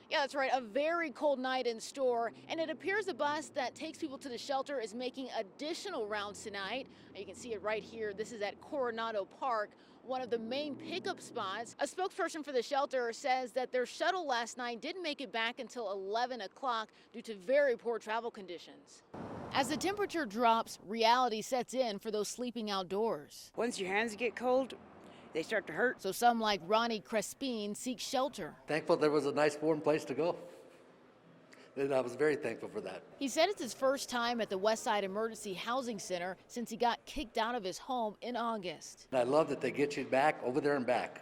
Yeah, that's right. A very cold night in store, and it appears the bus that takes people to the shelter is making additional rounds tonight. You can see it right here. This is at Coronado Park, one of the main pickup spots. A spokesperson for the shelter says that their shuttle last night didn't make it back until 11 o'clock due to very poor travel conditions. As the temperature drops, reality sets in for those sleeping outdoors. Once your hands get cold, they start to hurt. So some, like Ronnie Crespin, seek shelter. Thankful there was a nice warm place to go. And I was very thankful for that. He said it's his first time at the Westside Emergency Housing Center since he got kicked out of his home in August. And I love that they get you back over there and back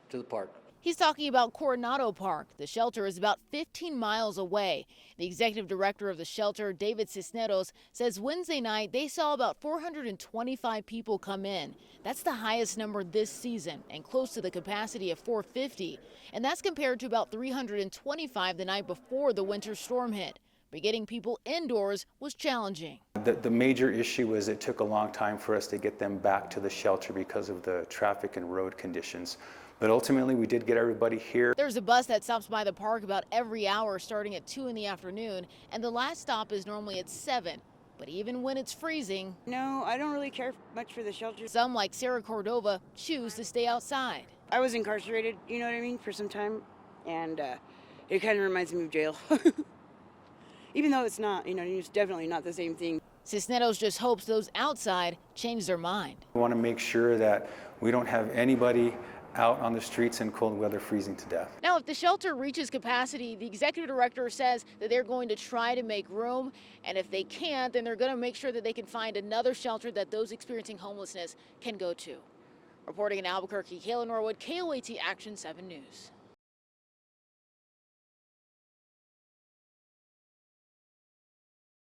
to the park. He's talking about Coronado Park. The shelter is about 15 miles away. The executive director of the shelter, David Cisneros, says Wednesday night they saw about 425 people come in. That's the highest number this season and close to the capacity of 450. And that's compared to about 325 the night before the winter storm hit. But getting people indoors was challenging. The major issue was it took a long time for us to get them back to the shelter because of the traffic and road conditions. But ultimately, we did get everybody here. There's a bus that stops by the park about every hour starting at 2 in the afternoon, and the last stop is normally at 7. But even when it's freezing, No, I don't really care much for the shelter. some, like Sarah Cordova, choose to stay outside. I was incarcerated, you know what I mean, for some time, and it kind of reminds me of jail. Even though it's not, it's definitely not the same thing. Cisneros just hopes those outside change their mind. We want to make sure that we don't have anybody out on the streets in cold weather freezing to death. Now, if the shelter reaches capacity, the executive director says that they're going to try to make room, and if they can't, then they're going to make sure that they can find another shelter that those experiencing homelessness can go to. Reporting in Albuquerque, Kayla Norwood, KOAT Action 7 News.